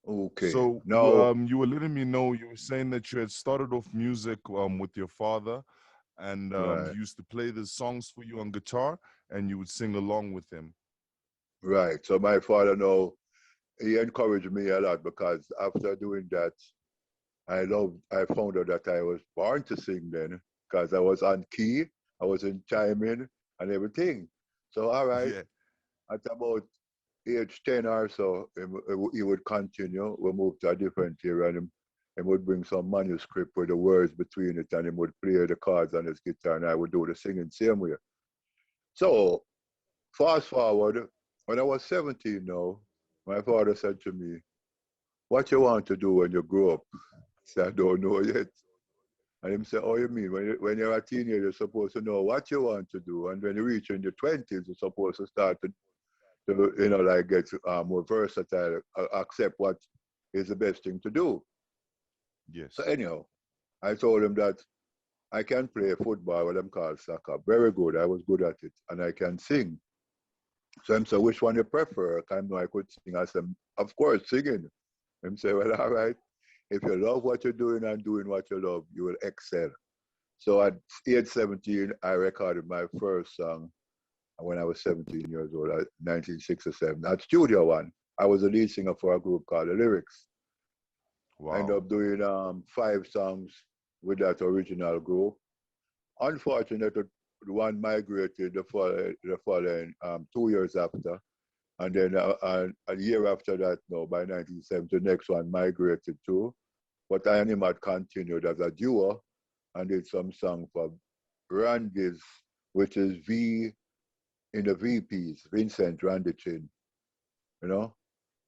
Okay. So Now, you were letting me know, you were saying that you had started off music with your father, and right, he used to play the songs for you on guitar, and you would sing along with him. right. So my father now, he encouraged me a lot because after doing that, I found out that I was born to sing then because I was on key, I was in timing and everything. So, all right, Yeah. at about age 10 or so, he would continue. We moved to a different area and he would bring some manuscript with the words between it and he would play the chords on his guitar and I would do the singing same way. So, fast forward, when I was 17 now, my father said to me, what you want to do when you grow up? I said, I don't know yet. And him say, oh, you mean when you're a teenager, you're supposed to know what you want to do. And when you reach in your 20s, you're supposed to start to like get more versatile, accept what is the best thing to do. So Yes. anyhow, I told him that I can play football, what them call soccer. Very good. I was good at it. And I can sing. So him say, which one you prefer? I know I could sing. I said, of course, singing. Him say, well, all right. If you love what you're doing and doing what you love, you will excel. So at age 17, I recorded my first song when I was 17 years old, 1967. At Studio One, I was the lead singer for a group called The Lyrics. I ended Wow. up doing 5 songs with that original group. Unfortunately, the one migrated the following 2 years after. And then a year after that, no, by 1970, the next one migrated too. But I and him had continued as a duo and did some song for Randy's, which is V in the VPs, Vincent Randichin, you know.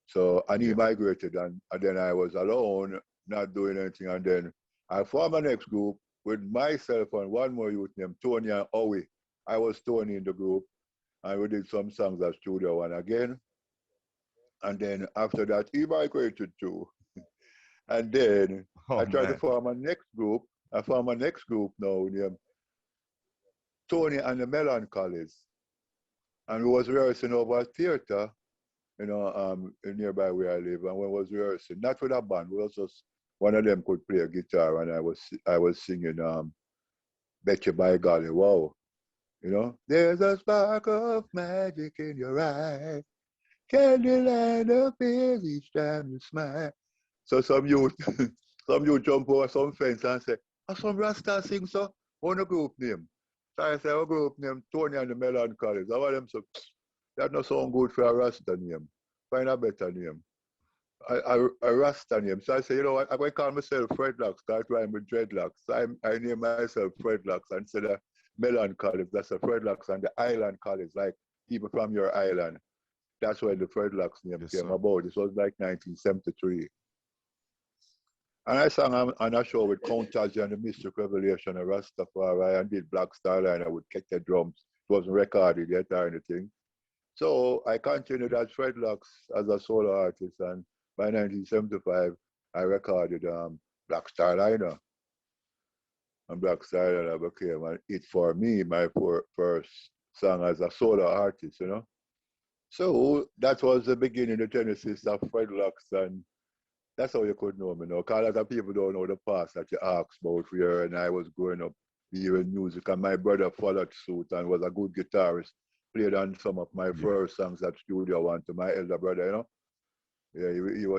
So and he Yeah. migrated and then I was alone, not doing anything. And then I formed my next group with myself and one more youth named Tony and Owie. I was Tony in the group and we did some songs at Studio One again. And then after that he migrated too. And then Oh I tried to man. form a next group. I formed a next group now named Tony and the Melancholies. And we was rehearsing over a theater, nearby where I live. And when we was rehearsing, not with a band, we was just one of them could play a guitar, and I was singing "Bet You by Golly Wow." There's a spark of magic in your eye, candlelight appears each time you smile. So some youth, some youth jump over some fence and say, "Oh, some Rasta sing so." On a group name. So I say, "Our group name Tony and the Melancholies." I want them so that not sound good for a Rasta name. Find a better name. A Rasta name. So I say, you know what, I'm going to call myself Fredlocks, because I rhyme with dreadlocks. So I name myself Fredlocks instead of Melancholies. That's the Fredlocks and the Island Collies, like people from your island. That's where the Fredlocks name Yes, came sir. about. This was like 1973. And I sang on a show with Count Taji and the Mystic Revelation of Rastafari and did Black Starliner with Kete drums. It wasn't recorded yet or anything. So I continued as Fredlocks as a solo artist, and by 1975, I recorded Black Starliner. And Black Starliner became an hit for me, my first song as a solo artist. So that was the beginning, the genesis of Fredlocks, and that's how you could know me now. Because a lot of people don't know the past that you asked about where and I was growing up hearing music. And my brother followed suit and was a good guitarist. Played on some of my Yeah. first songs at Studio One to my elder brother. Yeah,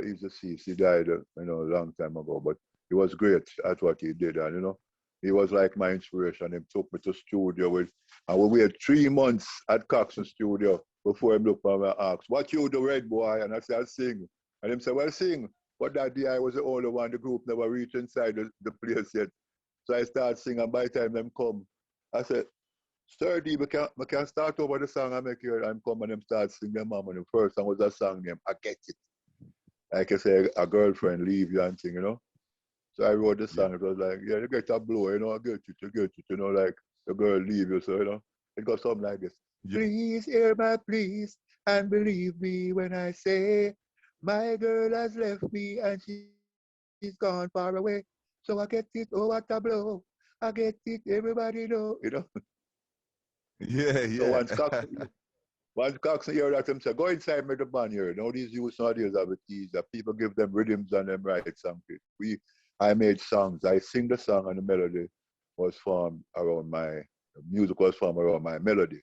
he's deceased. He died, a long time ago. But he was great at what he did. And, he was like my inspiration. He took me to studio and we waited 3 months at Cox's studio before him looked at me and asked, what you do, Red Boy? And I said, I sing. And him said, well, sing. But that day I was the only one. The group never reached inside the place yet. So I started singing. By the time them come, I said, Sir D, we can start over the song I make here and come and them start singing them mom. And the first song was a song named I Get It. Like I say, a girlfriend leave you and thing. So I wrote the Yeah. song. It was like, yeah, you get a blow, I get it, you get it, like the girl leave you, so. It got something like this. Yeah. Please hear my pleas and believe me when I say my girl has left me and she's gone far away. So I get it, oh what a blow. I get it, everybody know. Yeah. So once Yeah. Cox Once Coxon hear that, him say, go inside with the band here. Now these youths nowadays have it easy. People give them rhythms and them write something. I made songs. I sing the song and the melody was formed around the music was formed around my melody.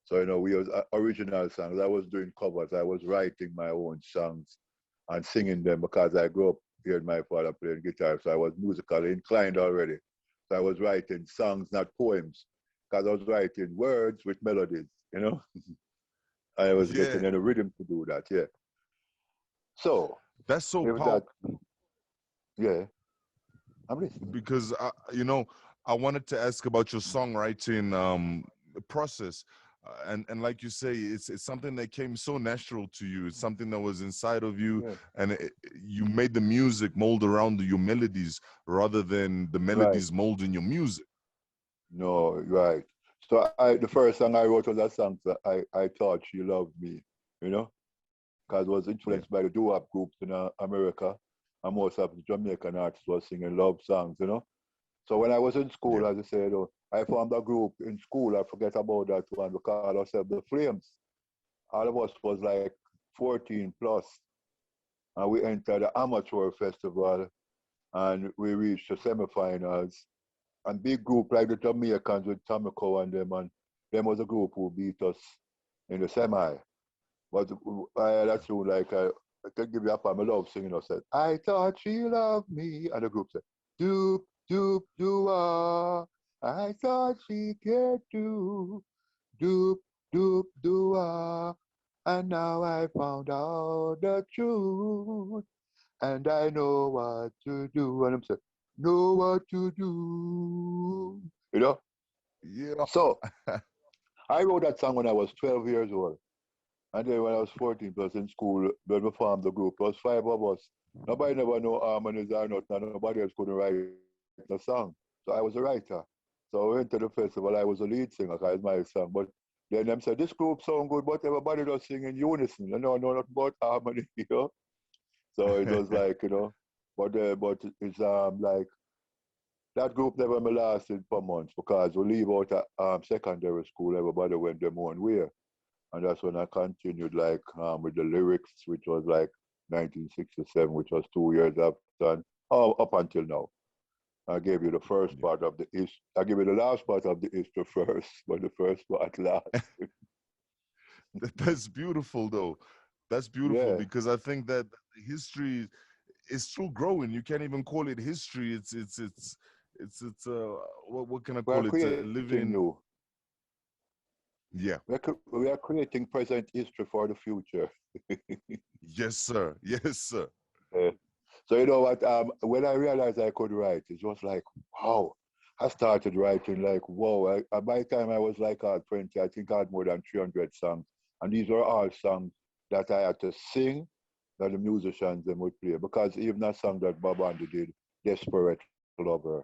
So, we was original songs. I was doing covers. I was writing my own songs and singing them because I grew up hearing my father playing guitar. So I was musically inclined already. So I was writing songs, not poems, because I was writing words with melodies, I was Yeah, getting in a rhythm to do that, yeah. So, that's so if powerful. that, yeah, I'm listening. Because I wanted to ask about your songwriting process, and like you say, it's something that came so natural to you. It's something that was inside of you, Yeah, and you made the music mold around your melodies rather than the right. melodies molding your music. No, right. So the first song I wrote was a song that I thought she loved me, you know, because it was Yeah, influenced by the doo-wop groups in America, and most of the Jamaican artists was singing love songs. So when I was in yeah, school, as I said, I formed a group in school. I forget about that one. We called ourselves the Flames. All of us was like 14 plus, and we entered the amateur festival, and we reached the semifinals. And big group like the Jamaicans with Tamiko and them was a group who beat us in the semi. But I had a tune like I can give you a part. I love singing. I said, I thought she loved me, and the group said, doop doop doo ah. I thought she cared too, doop doop doo ah. And now I found out the truth, and I know what to do. And I'm saying, know what to do. You know? yeah. So I wrote that song when I was 12 years old. And then when I was 14 plus in school, when we formed the group, there was five of us. Nobody never know harmonies or nothing, and nobody else couldn't write a song. So I was a writer. So we went to the festival, I was a lead singer because it's my song. But then them said, this group sound good, but everybody does sing in unison. You know nothing about harmony, So it was like, but it's like that group never lasted for months because we leave out secondary school, everybody went their own way. And that's when I continued like with the lyrics, which was like 1967, which was 2 years after, and up until now. I gave you the first Yeah. part of the history. I gave you the last part of the history first, but the first part last. That's beautiful, though. That's beautiful Yeah, because I think that history is still growing. You can't even call it history. It's what can I we are call it? A creating living. new. Yeah. We are creating present history for the future. Yes, sir. Yes, sir. Yeah. So you know what? When I realized I could write, it was like, wow. I started writing like, whoa. By the time I was like 20, I think I had more than 300 songs. And these were all songs that I had to sing that the musicians them would play. Because even a song that Bob Andy did, Desperate Lover,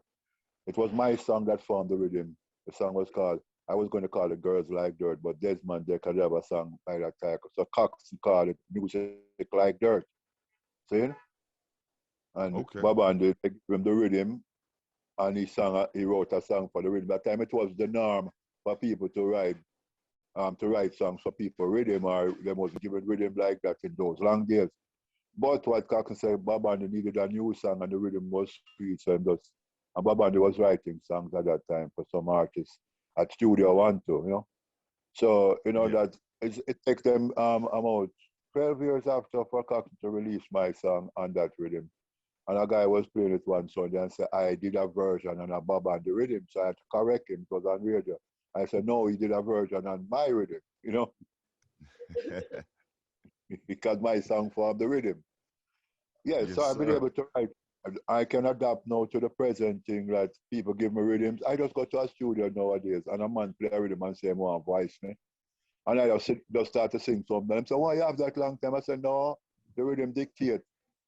it was my song that formed the rhythm. The song was called, I was going to call it Girls Like Dirt, but Desmond Decker have a song by that title. So Cox called it Music Like Dirt. See? And Okay. Bob Andy gave him the rhythm, and he wrote a song for the rhythm. That time it was the norm for people to write songs for people rhythm, or they was given rhythm like that in those long days. But what Cox said, Bob Andy needed a new song, and the rhythm was sweet, and Bob Andy was writing songs at that time for some artists at Studio One too. So Yeah. that it takes them about 12 years after for Cox to release my song on that rhythm. And a guy was playing it one Sunday and said, I did a version on a Bob and the rhythm. So I had to correct him because on radio. I said, no, he did a version on my rhythm, because my song formed the rhythm. Yeah, Yes, so I've been sir. able to write. I can adapt now to the present thing that people give me rhythms. I just go to a studio nowadays and a man play a rhythm and say, "More voice me." And I just start to sing something. And so why you have that long time? I said, no, the rhythm dictate.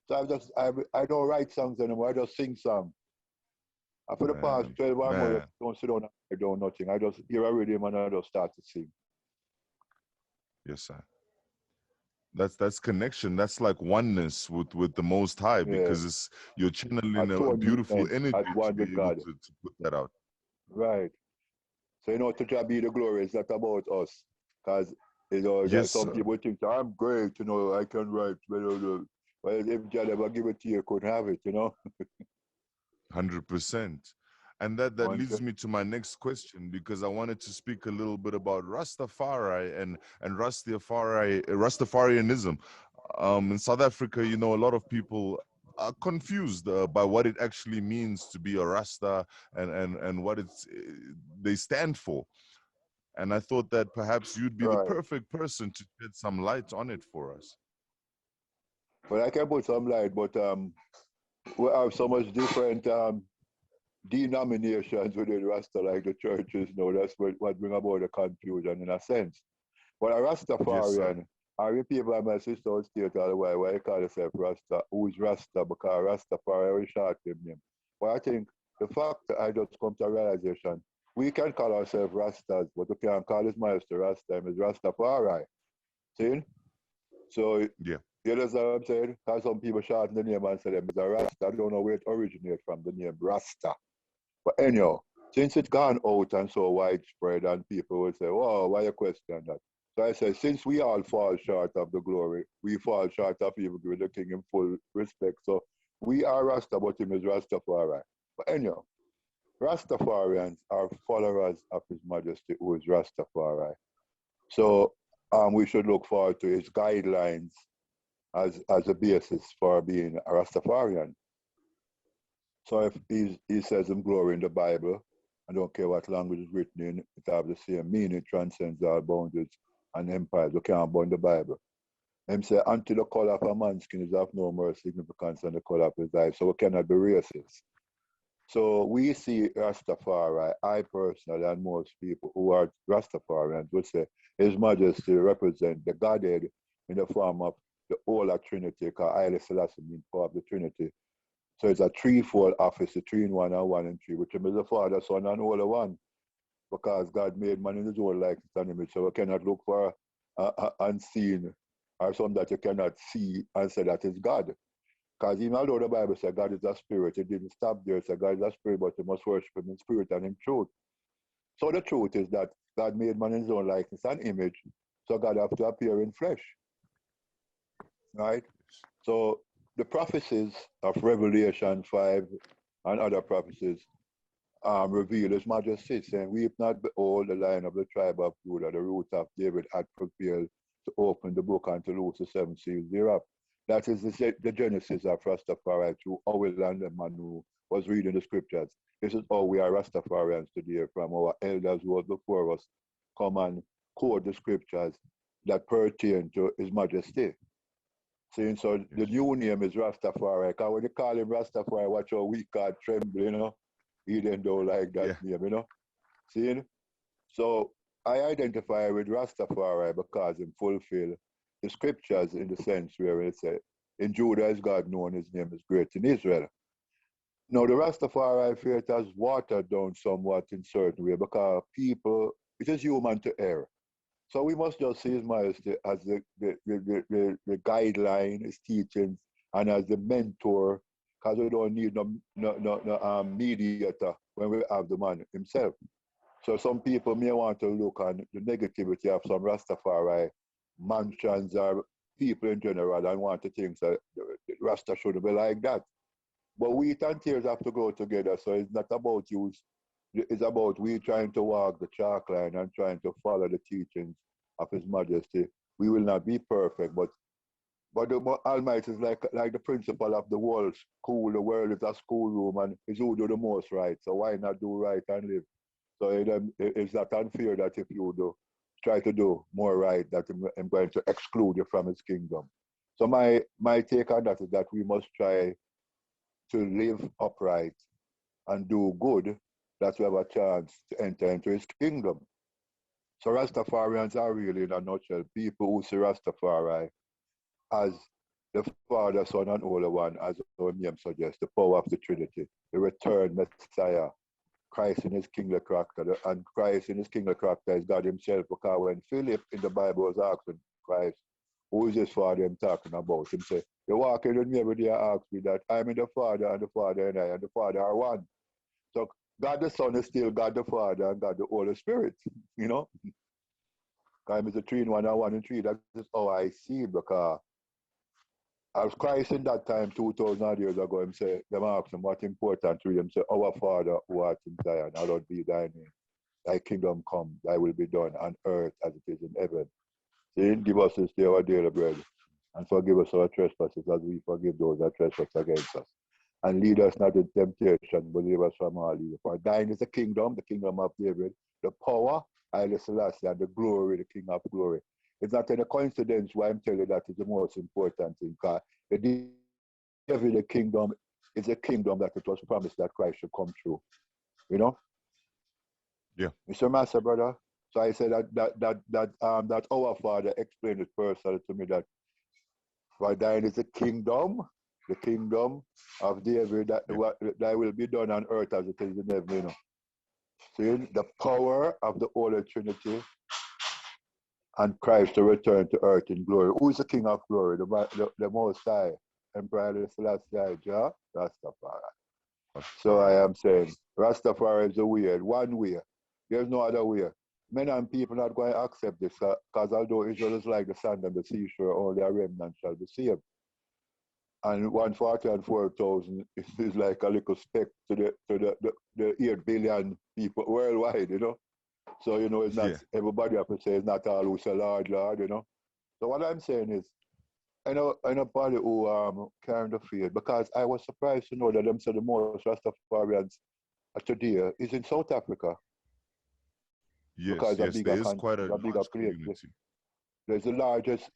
So I don't write songs anymore. I just sing songs. And for the past Man, 12 or more, I man. don't sit down and I do nothing. I just hear a rhythm and I just start to sing. Yes, sir. That's connection. That's like oneness with the Most High Yeah. because you're channeling a beautiful Atonement energy as to one with be able God. to put that out. Right. So, to God be the glory. It's not about us. Because Yes, some sir. people think I'm great, I can write. Well, if God ever give it to you, couldn't have it, 100%. And that One leads me to my next question, because I wanted to speak a little bit about Rastafari and Rastafarianism. In South Africa, a lot of people are confused by what it actually means to be a Rasta, and what they stand for. And I thought that perhaps you'd be the right. perfect person to shed some light on it for us. But I can put some light, but we have so much different denominations within Rasta, like the churches. That's what bring about the confusion in a sense. But a Yes, sir. Rastafarian, I repeat by my sister would state all the while, why you call yourself Rasta, who's Rasta, because Rastafari is short name. But I think the fact that I just come to a realization, we can call ourselves Rastas, but we can't call his master Rasta, him is Rastafari. See? So Yeah. you understand what I'm saying? Because some people shorten the name and say them is a Rasta. I don't know where it originates from, the name Rasta. But anyhow, since it's gone out and so widespread, and people will say, "Oh, why you question that?" So I say, since we all fall short of the glory, we fall short of even giving the king in full respect. So we are Rasta, but him is Rastafari. But anyhow, Rastafarians are followers of His Majesty, who is Rastafari. So we should look forward to his guidelines as a basis for being a Rastafarian. So if he says him glory in the Bible, I don't care what language is written in, it have the same meaning, transcends all boundaries and empires. We can't burn the Bible. Him say, until the color of a man's skin is of no more significance than the color of his eyes. So we cannot be racist. So we see Rastafari, I personally and most people who are Rastafarians would say His Majesty represent the Godhead in the form of the Holy Trinity, because Haile Selassie means part of the Trinity. So it's a threefold office, the three in one and one in three, which is the Father, Son, and Holy One, because God made man in His own likeness and image. So we cannot look for unseen or something that you cannot see and say that is God. Because even although the Bible says God is a spirit, it didn't stop there. It said God is a spirit, but you must worship Him in spirit and in truth. So the truth is that God made man in His own likeness and image, so God have to appear in flesh, right? So the prophecies of Revelation 5 and other prophecies reveal His Majesty, saying, "Weep not, behold, the Lion of the tribe of Judah, the root of David, had prevailed to open the book and to loose the seven seals thereof." That is the genesis of Rastafari through Owell and the man who was reading the scriptures. This is how we are Rastafarians today, from our elders who was before us come and quote the scriptures that pertain to His Majesty. See, so the new name is Rastafari. Because when you call him Rastafari, watch how we God tremble, He didn't do like that Yeah. name. See? So I identify with Rastafari because he fulfill the scriptures in the sense where it says, in Judah is God known, his name is great in Israel. Now the Rastafari faith has watered down somewhat in certain way because people, it is human to err. So we must just see His Majesty as the guideline, His teachings, and as the mentor, because we don't need no mediator when we have the man himself. So some people may want to look on the negativity of some Rastafari mansions or people in general and want to think that Rasta shouldn't be like that. But wheat and tears have to go together. So it's not about you. It's about we trying to walk the chalk line and trying to follow the teachings of His Majesty. We will not be perfect, but the Almighty is like the principle of the world school. The world is a schoolroom, and is who do the most right. So why not do right and live? So it's not unfair that if you do try to do more right, that I'm going to exclude you from His kingdom. So my take on that is that we must try to live upright and do good, that we have a chance to enter into His kingdom. So Rastafarians are really, in a nutshell, people who see Rastafari as the Father, Son, and Holy One, as our name suggests, the power of the Trinity, the returned Messiah, Christ in His kingly character. And Christ in His kingly character is God Himself, because when Philip in the Bible was asking Christ, who is this Father I'm talking about? Him say, you walk in with me every day and ask me that I'm in the Father, and the Father and I, and the Father are one. So God the Son is still God the Father and God the Holy Spirit, you know? Because it's a 3-in-1 and 1-in-3. That's just how I see it, because as Christ in that time, 2,000 years ago, him say, them ask him what's important to him. Say, our Father who art in Zion, hallowed be thy name. Thy kingdom come, thy will be done on earth as it is in heaven. See, give us this day our daily bread, and forgive us our trespasses as we forgive those that trespass against us. And lead us not in temptation, but deliver us from all evil. For thine is the kingdom of David, the power, Haile Selassie, and the glory, the King of glory. It's not any coincidence why I'm telling you that is the most important thing, because the David kingdom is a kingdom that it was promised that Christ should come through. You know? Yeah. Mr. Master, brother. So I said that our Father explained it personally to me that for thine is the kingdom of David, that will be done on earth as it is in heaven. You know? See, the power of the Holy Trinity and Christ to return to earth in glory. Who is the King of glory? The Most High, Emperor Haile Selassie, Jah Rastafari. So I am saying, Rastafari is the way, one way. There's no other way. Men and people not going to accept this, because although Israel is like the sand and the seashore, only a remnant shall be saved. And 140 and 4,000 is like a little speck to the 8 billion people worldwide, you know. So, you know, it's not, everybody have to say it's not all who say Lord, Lord, you know. So what I'm saying is, I know probably who carrying the field, because I was surprised to know that them say the most Rastafarians today is in South Africa. Yes, because yes, there is quite a large place. community. There's the largest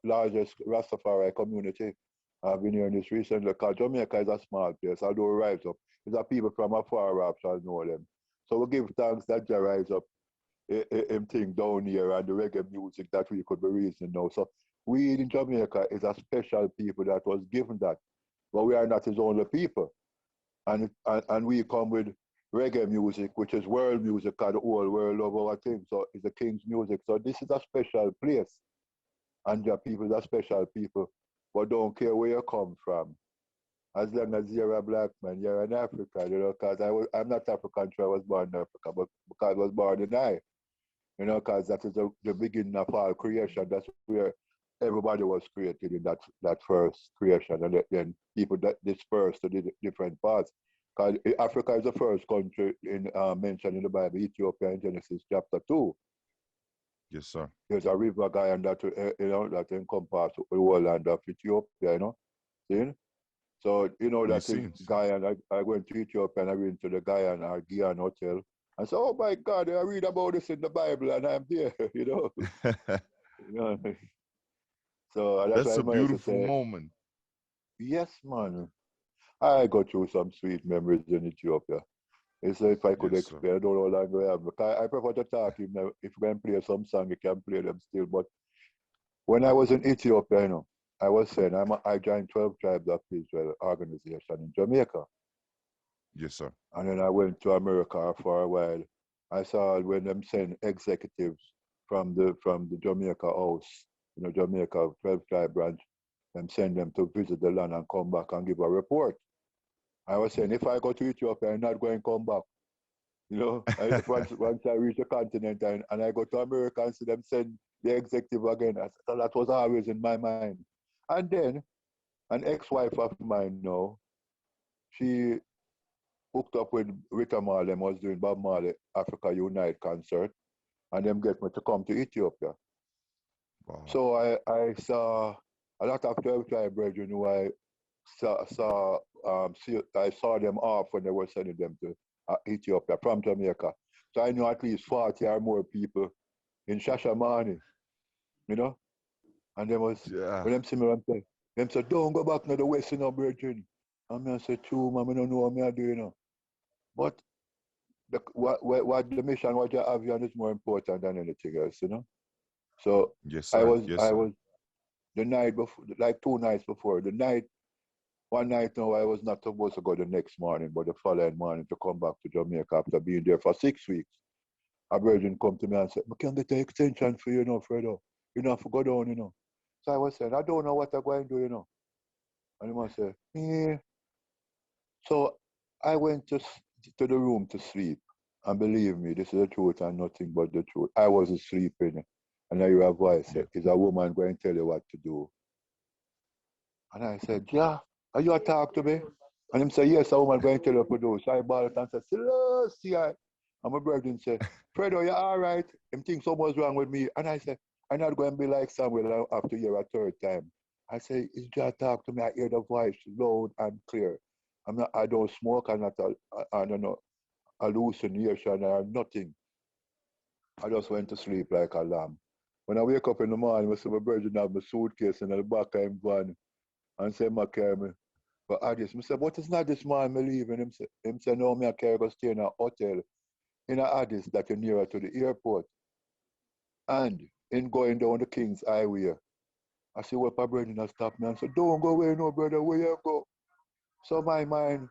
largest Rastafari community. I've been hearing this recently, because Jamaica is a small place, although it rise up. There's people from afar off shall know them. So we give thanks that Jah rise up him thing down here and the reggae music that we could be reasoning now. So we in Jamaica is a special people that was given that. But we are not his only people. And we come with reggae music, which is world music, because the whole world love our thing. So it's the King's music. So this is a special place. And your people are special people. But don't care where you come from. As long as you're a black man, you're an African, you know, because I'm not African, so I was born in Africa, but because I was born in I, you know, because that is the beginning of all creation. That's where everybody was created in that first creation. And then people that dispersed to the different parts. Because Africa is the first country mentioned in the Bible, Ethiopia in Genesis chapter 2. Yes, sir. There's a river Guyana that encompasses the whole land of Ethiopia, you know. See? So, you know, that is Guyana. I went to Ethiopia and I went to the Guyana Hotel. I said, oh my God, I read about this in the Bible and I'm there, you know. You know? So that's a beautiful moment. Yes, man. I go through some sweet memories in Ethiopia. It's if I could explain, I don't know how long I have. Because I prefer to talk, if you can play some song, you can play them still. But when I was in Ethiopia, you know, I was saying I joined 12 Tribes of Israel organization in Jamaica. Yes, sir. And then I went to America for a while. I saw when them send executives from the Jamaica house, you know, Jamaica 12 Tribe branch, them send them to visit the land and come back and give a report. I was saying, if I go to Ethiopia, I'm not going to come back. You know, once I reach the continent and I go to America and see them send the executive again, that was always in my mind. And then an ex-wife of mine now, she hooked up with Rita Marley, was doing Bob Marley Africa Unite concert, and them get me to come to Ethiopia. Wow. So I saw a lot of 12 tribe brethren who I saw them off when they were sending them to Ethiopia from Jamaica. So I know at least 40 or more people in Shashamane, you know? And they was, when them see me, them said, don't go back to the West, you know, brethren. And I said, true, man, I don't know what I'm doing, you know. But what the mission, what you have is more important than anything else, you know? So yes, I was the night before, like 2 nights before, one night now I was not supposed to go the next morning, but the following morning to come back to Jamaica after being there for 6 weeks. A virgin come to me and said, I can get an extension for you, Fredo. You know, for go down, you know. So I was saying, I don't know what I'm going to do, you know. And he must say, yeah. So I went to the room to sleep. And believe me, this is the truth and nothing but the truth. I wasn't sleeping, and I hear a voice say, Yeah. "Is a woman going to tell you what to do?" And I said, "Yeah, are you a talk to me?" And him say, "Yes, a woman going to tell you what to do." So I bought it and said, "Celestia." And my brother said, "Fredo, you all right?" Him think something was wrong with me. And I said, "I'm not going to be like Samuel after hear a third time." I say, "Is just talk to me." I hear the voice loud and clear. I don't smoke, I'm not, I don't know, hallucination or nothing. I just went to sleep like a lamb. When I wake up in the morning, I see my brother have my suitcase in the back of him van and say, "Ma carry me." But I just, I said, "But it's not this man me leaving." Him say, "No, me I carry go stay in a hotel in a Addis that is nearer to the airport." And in going down the King's Highway, I see what my brother stop me and say, "Don't go away, no brother, where you go?" So my mind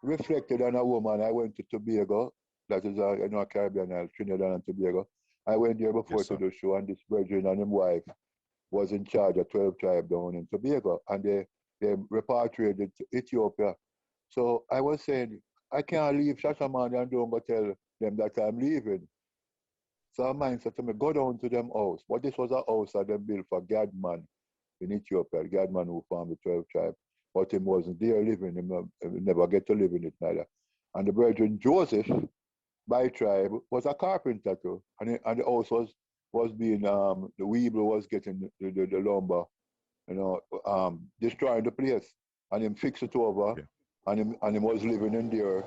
reflected on a woman. I went to Tobago, that is a Caribbean island, Trinidad and Tobago. I went there before Yes, to sir. the show, and this brethren and his wife was in charge of 12 tribes down in Tobago, and they repatriated to Ethiopia. So I was saying, I can't leave Shashamane and don't go tell them that I'm leaving. So a man said to me, "Go down to them house." But this was a house that they built for Gadman in Ethiopia, Gadman who formed the 12 tribe. But him wasn't there living, he never get to live in it neither. And the brethren Joseph, by tribe, was a carpenter too. And the house was being, the weaver was getting the lumber, destroying the place. And him fix it over, Yeah. and him was living in there.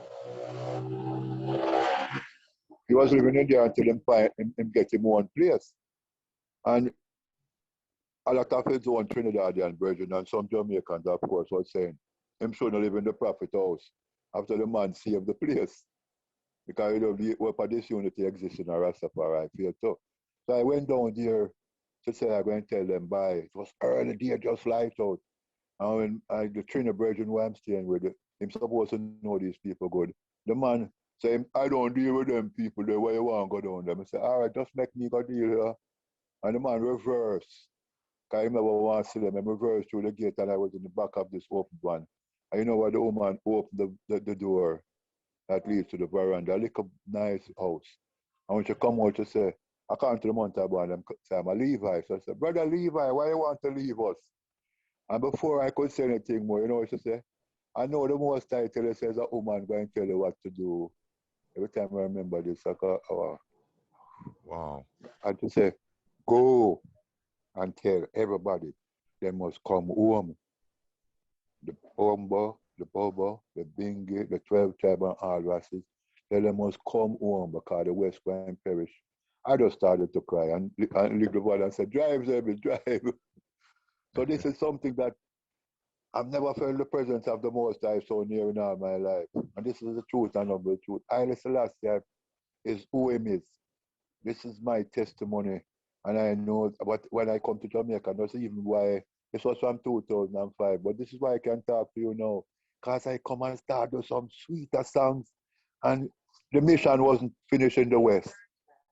He was living in there until him get him one place. And a lot of his own Trinidadian brethren and some Jamaicans, of course, was saying him shouldn't live in the prophet house after the man saved the place. Because the weapon of this unity exists in a Rastafari field too. So I went down there to say I'm going to tell them bye. It was early day, just light out. And when the Trinidad brethren who I'm staying with, him supposed to know these people good. The man say, "I don't deal with them people there, where you want to go down them." I say, "All right, just make me go deal here." And the man reverse. Because I never want to see them. I reversed through the gate and I was in the back of this open one. And you know what, the woman opened the door that leads to the veranda, a little nice house. And when she come out, she say, I come to the Montalban and say, "I'm a Levi." So I said, "Brother Levi, why you want to leave us?" And before I could say anything more, you know what she said? "I know the most title says a woman going to tell you what to do." Every time I remember this, Wow. I just say, "Go and tell everybody they must come home. The Bombo, the Bobo, the Bingi, the 12 tribe and all races, tell them must come home because the West going to perish." I just started to cry and leave the ball and said, "Drive, Zebby, drive." So this is something that I've never felt the presence of the Most High so near in all my life. And this is the truth and humble truth. Haile Selassie is who him is. This is my testimony. And I know, but when I come to Jamaica, that's even why this was from 2005. But this is why I can talk to you now. Because I come and start with some sweeter songs. And the mission wasn't finished in the West.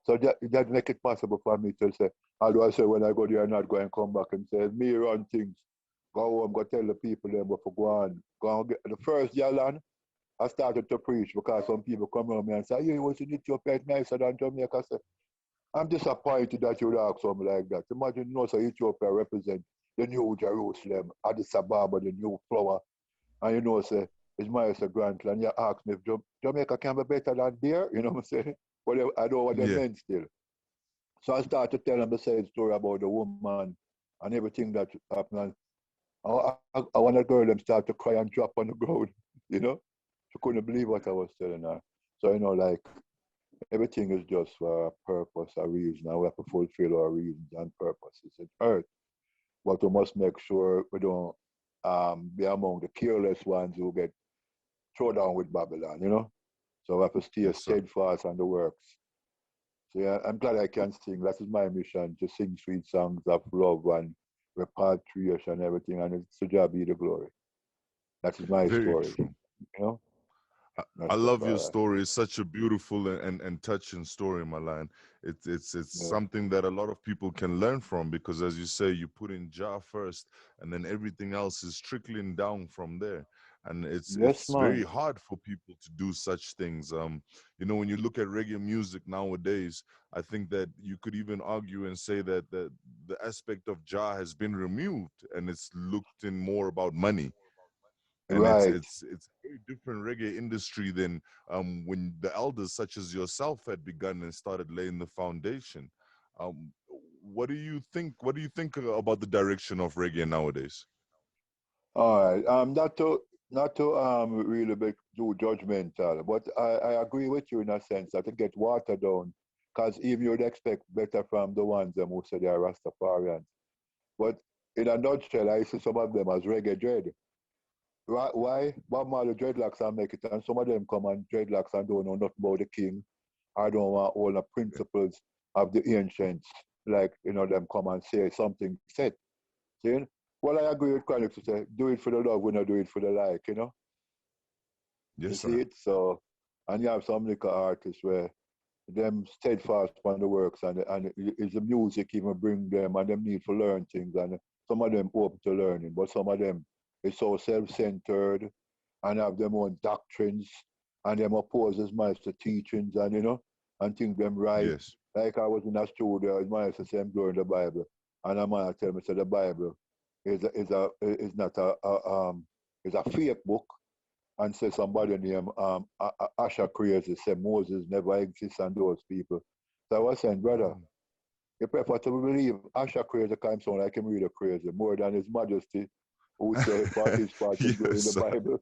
So that make it possible for me to say, although I say when I go there, I'm not going to come back and say, "Me run things. Go home, go tell the people them what for go on." Go and get the first year I started to preach because some people come around me and say, "Yeah, what's in Ethiopia it's nicer than Jamaica?" I say, "I'm disappointed that you would ask something like that. Imagine, so Ethiopia represent the new Jerusalem, Addis Ababa, the new flower. And say, it's my grandland. You ask me if Jamaica can be better than there, you know what I'm saying?" But I don't know what they Yeah. meant still. So I started to tell them the same story about the woman and everything that happened. And I want a girl them start to cry and drop on the ground, you know? She couldn't believe what I was telling her. So, like, everything is just for a purpose, a reason, and we have to fulfill our reasons and purposes in earth. But we must make sure we don't be among the careless ones who get thrown down with Babylon, So we have to stay Yes, sir. steadfast on the works. So yeah, I'm glad I can sing. That is my mission, to sing sweet songs of love and repatriation and everything. And it's to God be the glory. That is my Very story. true. I That's the love your far. story. It's such a beautiful and touching story, Milan. It's Yeah. something that a lot of people can learn from because, as you say, you put in Jah first, and then everything else is trickling down from there. and Yes, it's very man. hard for people to do such things. You know, when you look at reggae music nowadays, I think that you could even argue and say that the aspect of Jah has been removed, and it's looked in more about money. And Right. it's a very different reggae industry than when the elders such as yourself had begun and started laying the foundation. Um, what do you think? What do you think about the direction of reggae nowadays? All right. Not to really do judgmental, but I agree with you in a sense that it get watered down, because even you'd expect better from the ones them who say they are Rastafarians. But in a nutshell, I see some of them as reggae dread. Why? Bob Marley dreadlocks and make it, and some of them come on dreadlocks and don't know nothing about the king. I don't want all the principles of the ancients, like them come and say something set. See? Well, I agree with Chronic to say, do it for the love, we not do it for the like. You Yes, see sir. it? So, and you have some little artists where them steadfast on the works and is the music even bring them and them need to learn things and some of them open to learning, but some of them is so self-centered and have their own doctrines and them oppose as much to teachings and think them right. Yes. Like I was in a studio, as my say I'm glory in the Bible, and a man tell me say the Bible is not is a fake book and say somebody named Asha Crazy say Moses never exists and those people. So I was saying, brother, Mm. you prefer to believe Asha Crazy can sound like him really crazy more than His Majesty who say part is part in Yes, the sir. Bible,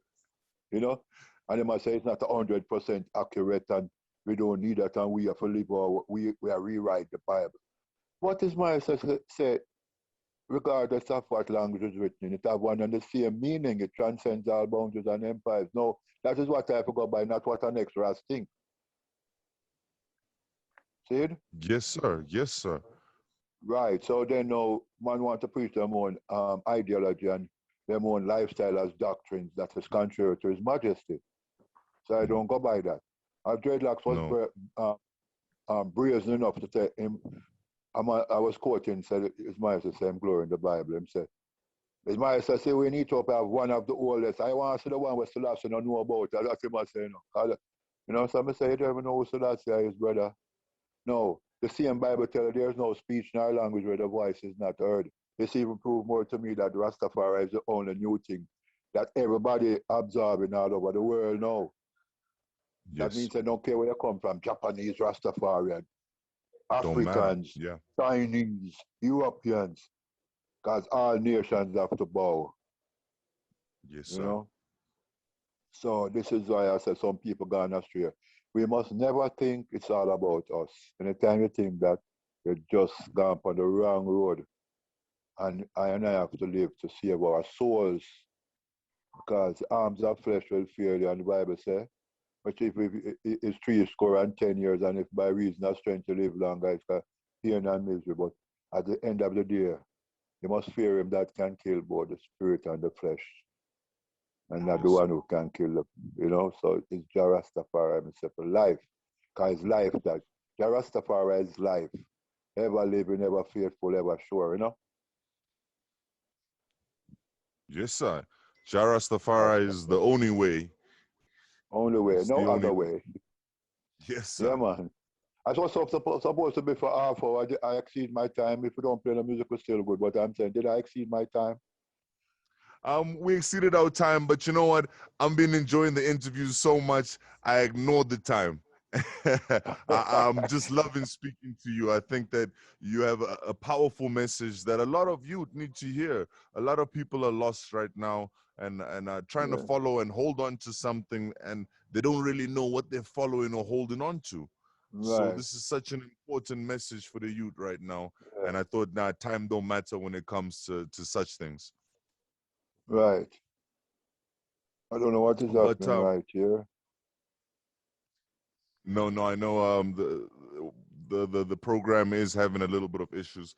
you know? And they must say it's not 100% accurate and we don't need that and we have to live or we are rewrite the Bible. What is my say, regardless of what language is written in, it have one and the same meaning. It transcends all boundaries and empires. No, that is what I forgot by, not what an extra thing. See it? Yes, sir. Yes, sir. Right. So then now man want to preach their own ideology and their own lifestyle as doctrines that is contrary to His Majesty. So I Mm. don't go by that. Dreadlocks was No. brazen enough to say him. I was quoting, said His Majesty same glory in the Bible. Him said, His Majesty say we need to have one of the oldest. I want to see the one where Selassie don't know about. That's him I say, so I say, you don't even know who Selassie is, brother. No, the same Bible tells you there's no speech nor language where the voice is not heard. This even proves more to me that Rastafari is the only new thing that everybody absorbing all over the world now. That Yes. means I don't care where you come from, Japanese Rastafarian, Don't matter. Africans, Yeah. Chinese, Europeans, because all nations have to bow, Yes, you sir. know. So this is why I said some people gone astray. We must never think it's all about us. Anytime you think that, you're just gone on the wrong road. And I have to live to save our souls because arms of flesh will fail you, and the Bible says, but if it's 3 score and 10 years, and if by reason of strength you live longer, it's got pain and misery. But at the end of the day, you must fear him that can kill both the spirit and the flesh, and not the Yes, one sir. who can kill them. So it's Jarastafari himself, life. Because it's life that Jarastafari is life. Ever living, ever faithful, ever sure. Yes, sir. Jah Rastafari is the Rastafari. only way. Only way, It's no the only other way. way. Yes, Yeah, sir. man. I was supposed to be for half hour. I exceed my time. If we don't play the music, it's still good. But I'm saying, did I exceed my time? We exceeded our time, but you know what? I've been enjoying the interviews so much, I ignored the time. I'm just loving speaking to you. I think that you have a powerful message that a lot of youth need to hear. A lot of people are lost right now and are trying to Yeah, follow and hold on to something, and they don't really know what they're following or holding on to. So right. this is such an important message for the youth right now. Yeah, And I thought, nah, time don't matter when it comes to such things. right. I don't know what is But happening right here. no, no, I know the program is having a little bit of issues,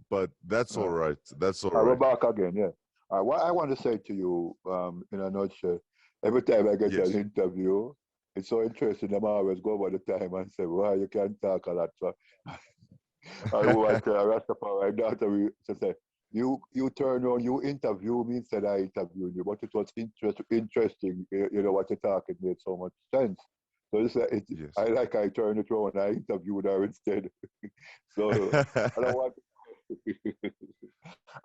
but that's all Uh, right. That's all we're right. back again. Yeah. What I want to say to you, in a nutshell, every time I get an Yes. interview, it's so interesting. I'm always go over the time and say, "Why you can't talk a lot?" So I want Rastafari daughter to say, you turn around, you interview me instead I interview you, but it was interesting. You know what you're talking made so much sense. So Yes. I turned it around. I interviewed her instead. So I don't want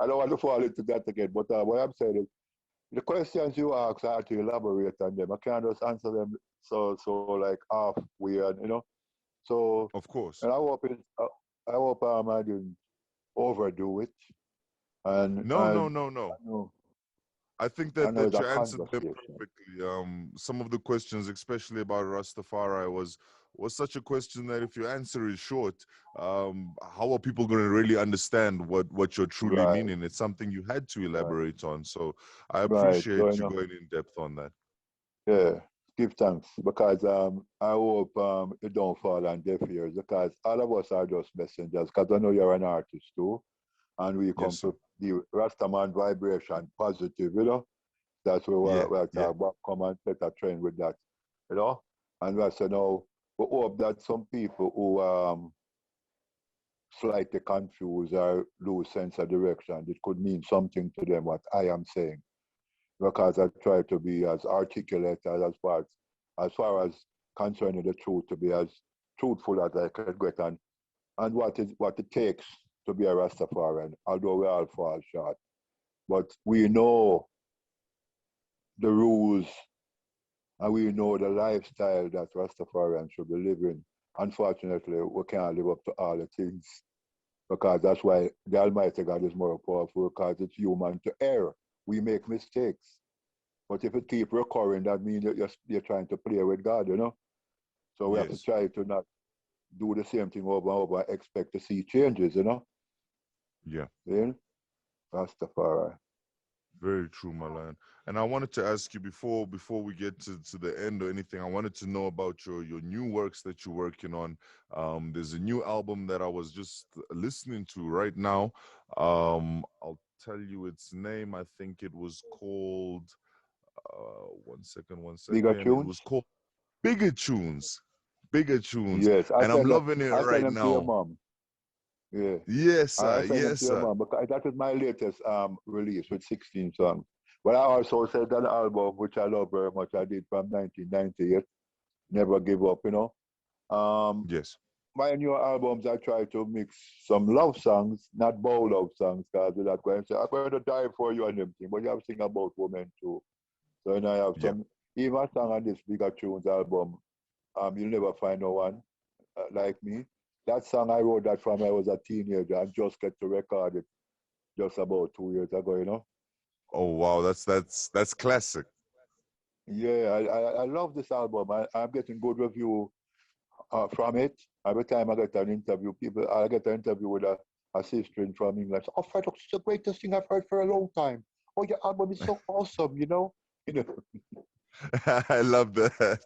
I don't want to fall into that again. But what I'm saying is the questions you ask, I have to elaborate on them. I can't just answer them so like halfway, and So Of course. and I hope I didn't overdo it. And No, no, and no, no. I know I think I know that it's a you answered them conversation. perfectly. Some of the questions, especially about Rastafari, was such a question that if your answer is short, how are people going to really understand what you're truly Right, meaning? It's something you had to right, elaborate on. So I right. So appreciate you going in depth on that. yeah, give thanks because I hope it don't fall on deaf ears because all of us are just messengers. Because I know you're an artist too, and we Yes, come sir. to the Rastaman vibration positive. That's where Yeah, we're yeah, talking about. Come and set a trend with that, you know. And we say now we hope that some people who slightly confused or lose sense of direction, it could mean something to them what I am saying because I try to be as articulate as far as concerning the truth to be as truthful as I could get and what it takes to be a Rastafarian, although we all fall short. But we know the rules and we know the lifestyle that Rastafarians should be living. Unfortunately, we can't live up to all the things because that's why the Almighty God is more powerful because it's human to err. We make mistakes. But if it keep recurring, that means you're trying to play with God. So we have to yes. try to not do the same thing over and over and expect to see changes. Yeah. Yeah? Rastafari. Very true, Malan. And I wanted to ask you before we get to the end or anything, I wanted to know about your new works that you're working on. There's a new album that I was just listening to right now. I'll tell you its name. I think it was called one Bigger second. It tunes? was called Bigger Tunes. Bigger Tunes. Yes. And I'm loving it I send right them to your now. mom. Yeah. Yes, I sir. send them Yes, to your sir. mom because that is my latest release with 16 songs. But I also said that album, which I love very much, I did from 1998, Never Give Up. Um, Yes. my new albums, I try to mix some love songs, not bow love songs, because we're not going to say, I'm going to die for you and everything, but you have to sing about women too. So I have Yeah. even a song on this Bigger Tunes album, You'll Never Find No One Like Me. That song, I wrote that from I was a teenager and just get to record it just about 2 years ago. Oh wow, that's classic. Yeah, I love this album. I'm getting good review from it. Every time I get an interview, I get an interview with a sister from England. Oh, Fred, it's the greatest thing I've heard for a long time. Oh, your album is so awesome. You know. I love that.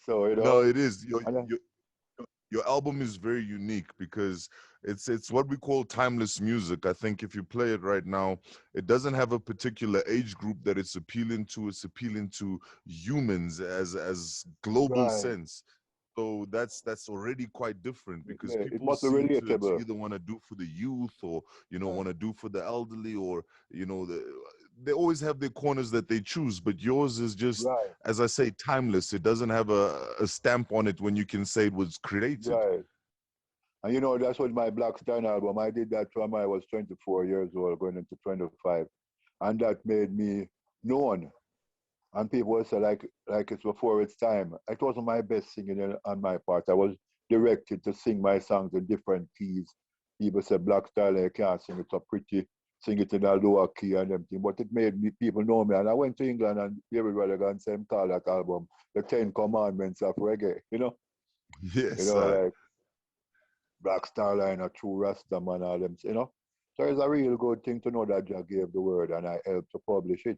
So No, it is. and Your album is very unique because it's what we call timeless music. I think if you play it right now, it doesn't have a particular age group that it's appealing to. It's appealing to humans as global right, sense. So that's already quite different because yeah, it people must be seem to relatable. either want to do for the youth or Right, want to do for the elderly or they always have their corners that they choose, but yours is just, right, as I say, timeless. It doesn't have a stamp on it when you can say it was created. right. And that's what my Black Star album. I did that from I was 24 years old, going into 25, and that made me known. And people would say like it's before its time. It wasn't my best singing on my part. I was directed to sing my songs in different keys. People said Black Star, you can't sing it so pretty, sing it in a lower key and everything. But it made people know me. And I went to England and everybody got same call that album, The 10 Commandments of Reggae. Yes, Like Black Starline, a true Rasta man, all them. So it's a real good thing to know that Jah gave the word and I helped to publish it.